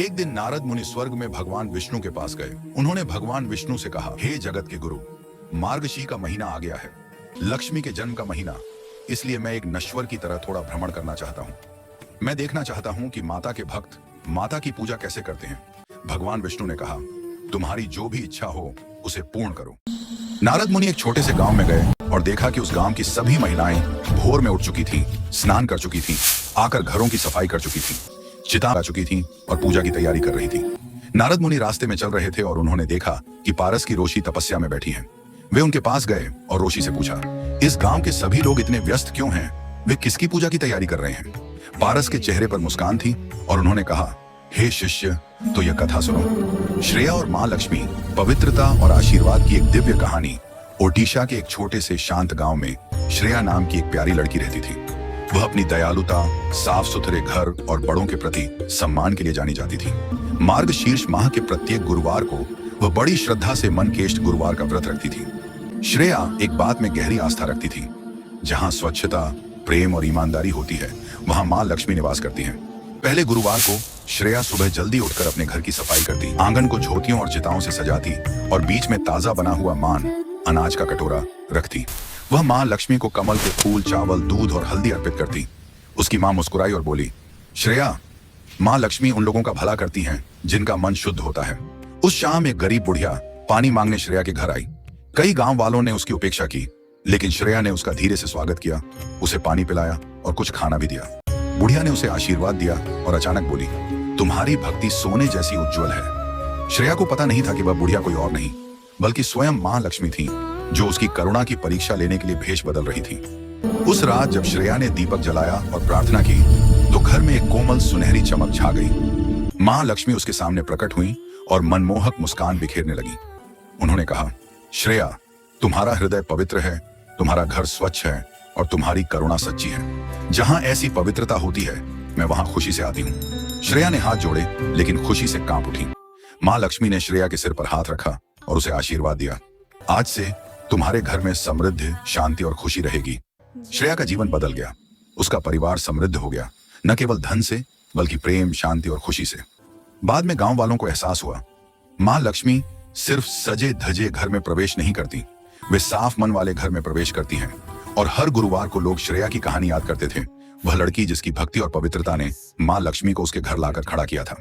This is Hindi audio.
एक दिन नारद मुनि स्वर्ग में भगवान विष्णु के पास गए। उन्होंने भगवान विष्णु से कहा, हे जगत के गुरु, मार्गशी का महीना आ गया है, लक्ष्मी के जन्म का महीना, इसलिए मैं एक नश्वर की तरह थोड़ा भ्रमण करना चाहता हूँ। मैं देखना चाहता हूँ कि माता के भक्त माता की पूजा कैसे करते हैं। भगवान विष्णु ने कहा, तुम्हारी जो भी इच्छा हो उसे पूर्ण करो। नारद मुनि एक छोटे से गांव में गए और देखा कि उस गांव की सभी महिलाएं भोर में उठ चुकी थीं, स्नान कर चुकी थीं, आकर घरों की सफाई कर चुकी थीं, चिता आ चुकी थीं और पूजा की तैयारी कर रही थीं। नारद मुनि रास्ते में चल रहे थे और उन्होंने देखा कि पारस की रोशी तपस्या में बैठी हैं। वे उनके पास गए और रोशी से पूछा, इस गांव के सभी लोग इतने व्यस्त क्यों हैं? वे किसकी पूजा की तैयारी कर रहे हैं? पारस के चेहरे पर मुस्कान थी और उन्होंने कहा, हे शिष्य, तो यह कथा सुनो। श्रेया और माँ लक्ष्मी, पवित्रता और आशीर्वाद की एक दिव्य कहानी। ओडिशा के एक छोटे से शांत गांव में श्रेया नाम की एक प्यारी लड़की रहती थी। वह अपनी दयालुता, साफ सुथरे घर और बड़ों के प्रति सम्मान के लिए जानी जाती थी। मार्गशीर्ष माह के प्रत्येक गुरुवार को वह बड़ी श्रद्धा से मनकेष्ट गुरुवार का व्रत रखती थी। श्रेया एक बात में गहरी आस्था रखती थी, जहां स्वच्छता, प्रेम और ईमानदारी होती है, वहां माँ लक्ष्मी निवास करती हैं। पहले गुरुवार को श्रेया सुबह जल्दी उठकर अपने घर की सफाई करती, आंगन को झोटियों और चिताओं से सजाती और बीच में ताजा बना हुआ मांन, अनाज का कटोरा रखती। वह माँ लक्ष्मी को कमल के फूल, चावल, दूध और हल्दी अर्पित करती। उसकी माँ मुस्कुराई और बोली, श्रेया, माँ लक्ष्मी उन लोगों का भला करती हैं जिनका मन शुद्ध होता है। उस शाम एक गरीब बुढ़िया पानी मांगने श्रेया के घर आई। कई गांव वालों ने उसकी उपेक्षा की, लेकिन श्रेया ने उसका धीरे से स्वागत किया, उसे पानी पिलाया और कुछ खाना भी दिया। बुढ़िया ने उसे आशीर्वाद दिया और अचानक बोली, तुम्हारी भक्ति सोने जैसी उज्जवल है। श्रेया को पता नहीं था कि वह बुढ़िया कोई और नहीं बल्कि स्वयं माँ लक्ष्मी थी, जो उसकी करुणा की परीक्षा लेने के लिए भेष बदल रही थी। उस रात जब श्रेया ने दीपक जलाया और प्रार्थना की, तो घर में एक कोमल सुनहरी चमक छा गई। माँ लक्ष्मी उसके सामने प्रकट हुई और मनमोहक मुस्कान बिखेरने लगी। उन्होंने कहा, श्रेया, तुम्हारा हृदय पवित्र है, तुम्हारा घर स्वच्छ है और तुम्हारी करुणा सच्ची है। जहां ऐसी पवित्रता होती है, मैं वहां खुशी से आती हूँ। श्रेया ने हाथ जोड़े, लेकिन खुशी से कांप उठी। माँ लक्ष्मी ने श्रेया के सिर पर हाथ रखा और उसे आशीर्वाद दिया, आज से तुम्हारे घर में समृद्धि, शांति और खुशी रहेगी। श्रेया का जीवन बदल गया। उसका परिवार समृद्ध हो गया, न केवल धन से बल्कि प्रेम, शांति और खुशी से। बाद में गांव वालों को एहसास हुआ, माँ लक्ष्मी सिर्फ सजे धजे घर में प्रवेश नहीं करती, वे साफ मन वाले घर में प्रवेश करती हैं। और हर गुरुवार को लोग श्रेया की कहानी याद करते थे, वह लड़की जिसकी भक्ति और पवित्रता ने माँ लक्ष्मी को उसके घर लाकर खड़ा किया था।